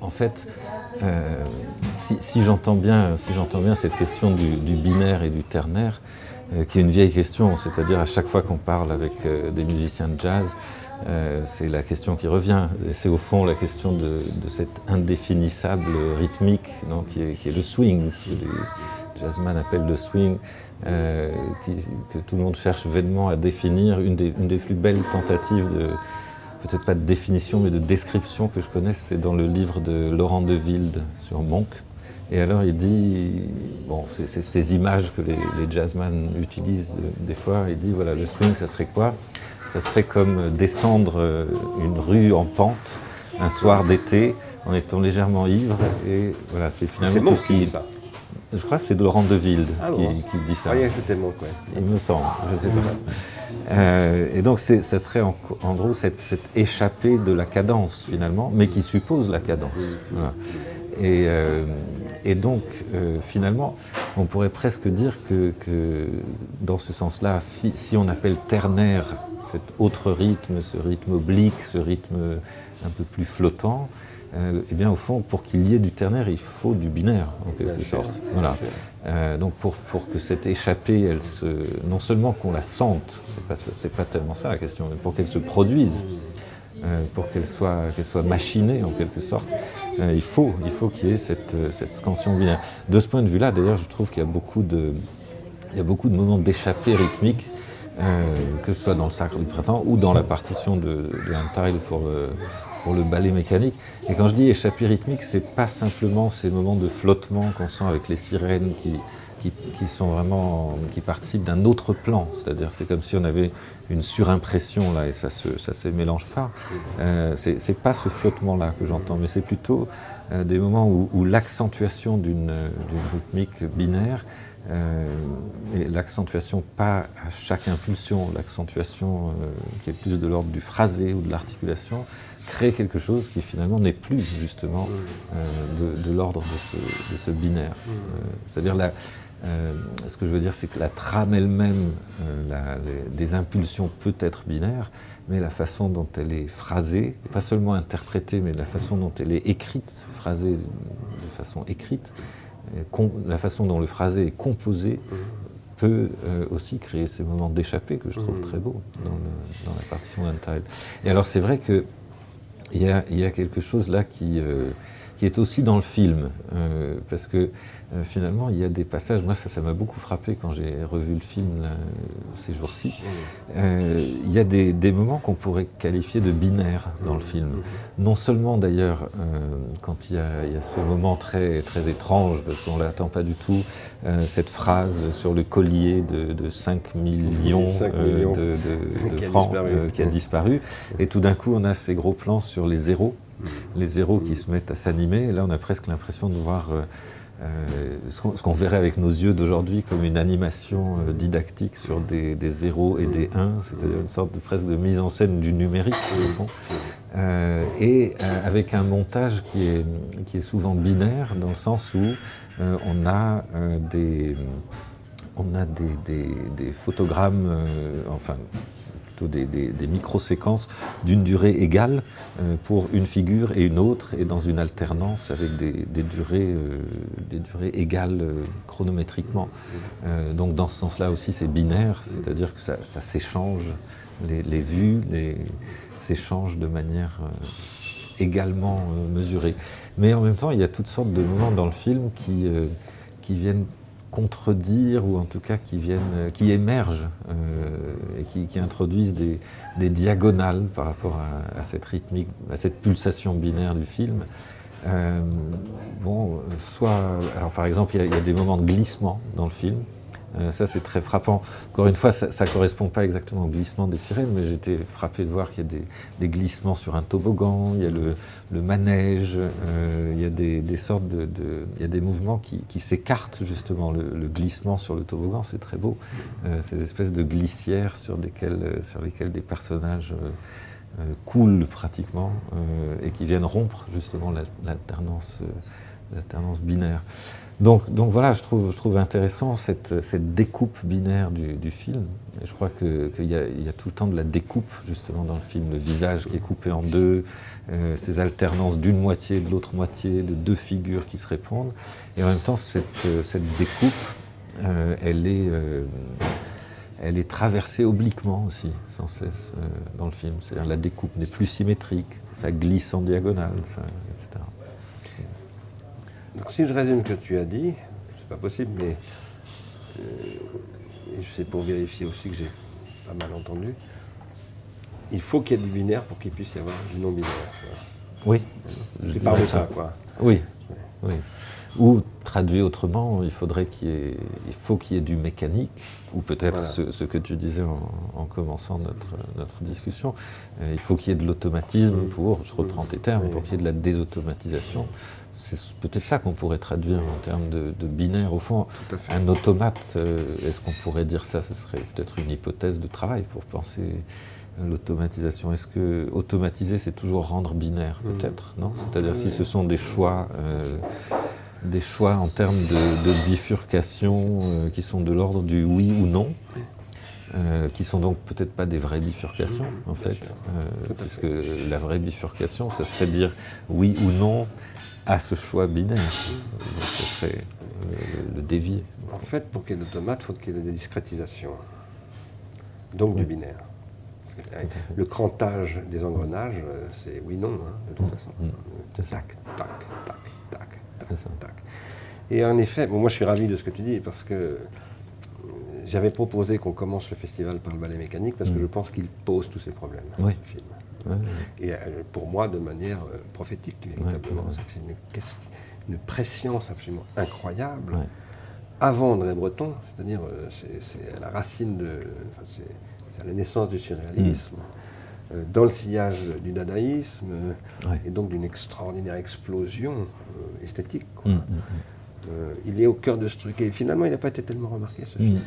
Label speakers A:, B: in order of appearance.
A: en fait, si j'entends bien cette question du binaire et du ternaire, qui est une vieille question, c'est-à-dire à chaque fois qu'on parle avec des musiciens de jazz, c'est la question qui revient. Et c'est au fond la question de cette indéfinissable rythmique, non, qui est le swing, ce que les jazzman appellent le swing, que tout le monde cherche vainement à définir. Une des plus belles tentatives peut-être pas de définition, mais de description que je connaisse, c'est dans le livre de Laurent de Wilde sur Monk. Et alors il dit, bon, c'est ces images que les jazzman utilisent des fois, il dit, voilà, le swing, ça serait quoi? Ça serait comme descendre une rue en pente un soir d'été en étant légèrement ivre, et voilà, c'est finalement tout ce qui...
B: ça.
A: Je crois que c'est de Laurent de Wilde qui dit ça.
B: Rien que c'était Monk, ouais.
A: Il me semble, je ne sais pas. Et donc ça serait en gros cette échappée de la cadence finalement, mais qui suppose la cadence. Voilà. Et donc finalement, on pourrait presque dire que dans ce sens-là, si on appelle ternaire cet autre rythme, ce rythme oblique, ce rythme un peu plus flottant, eh bien au fond, pour qu'il y ait du ternaire, il faut du binaire, en quelque sorte. Voilà. Donc pour que cette échappée, non seulement qu'on la sente, c'est pas tellement ça la question, mais pour qu'elle se produise, pour qu'elle soit machinée en quelque sorte, il faut qu'il y ait cette scansion binaire. De ce point de vue-là, d'ailleurs, je trouve qu'il y a beaucoup de moments d'échappée rythmique, que ce soit dans le Sacre du Printemps ou dans la partition de Untied pour le ballet mécanique. Et quand je dis échappée rythmique, c'est pas simplement ces moments de flottement qu'on sent avec les sirènes qui sont vraiment, qui participent d'un autre plan. C'est-à-dire, c'est comme si on avait une surimpression là, et ça se mélange pas. C'est pas ce flottement-là que j'entends, mais c'est plutôt des moments où l'accentuation d'une rythmique binaire, et l'accentuation pas à chaque impulsion, l'accentuation qui est plus de l'ordre du phrasé ou de l'articulation, crée quelque chose qui finalement n'est plus justement de l'ordre de ce binaire. C'est-à-dire ce que je veux dire, c'est que la trame elle-même des impulsions peut être binaire, mais la façon dont elle est phrasée, et pas seulement interprétée, mais la façon dont elle est écrite, phrasée de façon écrite, la façon dont le phrasé est composé peut aussi créer ces moments d'échappée que je trouve très beaux dans la partition d'Untied. Et alors c'est vrai qu'il y a quelque chose là qui est aussi dans le film, parce que finalement il y a des passages, moi ça m'a beaucoup frappé quand j'ai revu le film là, ces jours-ci, il y a des moments qu'on pourrait qualifier de binaires dans le film. Non seulement d'ailleurs quand il y a ce moment très, très étrange, parce qu'on ne l'attend pas du tout, cette phrase sur le collier de 5 millions, de francs qui a disparu, et tout d'un coup on a ces gros plans sur les zéros qui se mettent à s'animer, et là on a presque l'impression de voir ce qu'on verrait avec nos yeux d'aujourd'hui comme une animation didactique sur des zéros et des 1, c'est-à-dire une sorte presque de mise en scène du numérique au fond, et avec un montage qui est souvent binaire dans le sens où on a des photogrammes, enfin plutôt des micro-séquences d'une durée égale pour une figure et une autre, et dans une alternance avec des durées égales chronométriquement. Donc dans ce sens-là aussi c'est binaire, c'est-à-dire que ça s'échange, les vues s'échangent de manière également mesurée. Mais en même temps il y a toutes sortes de moments dans le film qui viennent contredire, ou en tout cas qui émergent et qui introduisent des diagonales par rapport à cette rythmique, à cette pulsation binaire du film. Alors par exemple, il y a des moments de glissement dans le film. Ça c'est très frappant. Encore une fois, ça ne correspond pas exactement au glissement des sirènes, mais j'ai été frappé de voir qu'il y a des glissements sur un toboggan, il y a le manège, il y a des sortes il y a des mouvements qui s'écartent justement. Le glissement sur le toboggan, c'est très beau. Ces espèces de glissières sur lesquelles des personnages coulent pratiquement et qui viennent rompre justement l'alternance l'alternance binaire. Donc voilà, je trouve intéressant cette découpe binaire du film. Et je crois qu'il y a tout le temps de la découpe, justement, dans le film. Le visage qui est coupé en deux, ces alternances d'une moitié, de l'autre moitié, de deux figures qui se répondent. Et en même temps, cette découpe, elle est traversée obliquement aussi, sans cesse, dans le film. C'est-à-dire la découpe n'est plus symétrique, ça glisse en diagonale, etc.
B: Donc si je résume ce que tu as dit, c'est pas possible, mais c'est pour vérifier aussi que j'ai pas mal entendu, il faut qu'il y ait du binaire pour qu'il puisse y avoir du non-binaire.
A: Oui.
B: Tu parles de ça, quoi.
A: Oui. Oui. Ou, traduit autrement, il faut qu'il y ait du mécanique, ou peut-être
B: Voilà.
A: ce que tu disais en commençant notre discussion, il faut qu'il y ait de l'automatisme je reprends tes termes, pour qu'il y ait de la désautomatisation. C'est peut-être ça qu'on pourrait traduire en termes de binaire. Au fond, un automate, est-ce qu'on pourrait dire ça? Ce serait peut-être une hypothèse de travail pour penser l'automatisation. Est-ce que automatiser, c'est toujours rendre binaire? Peut-être, non? C'est-à-dire si ce sont des choix en termes de bifurcation qui sont de l'ordre du oui ou non, qui sont donc peut-être pas des vraies bifurcations, en fait, puisque la vraie bifurcation, ça serait dire oui ou non à ce choix binaire. Donc, ce serait le dévier.
B: En fait, pour qu'il y ait l'automate, il faut qu'il y ait de la discrétisation, donc du binaire. Le crantage des engrenages, c'est oui-non, de toute façon. Tac, tac, tac, tac, tac, tac. Et en effet, moi je suis ravi de ce que tu dis, parce que j'avais proposé qu'on commence le festival par le ballet mécanique, parce que je pense qu'il pose tous ces problèmes, ce film. Et pour moi, de manière prophétique, véritablement. C'est une prescience absolument incroyable. Avant André Breton, c'est-à-dire c'est à la racine c'est à la naissance du surréalisme, dans le sillage du dadaïsme, et donc d'une extraordinaire explosion esthétique, quoi. Il est au cœur de ce truc, et finalement il n'a pas été tellement remarqué, ce film.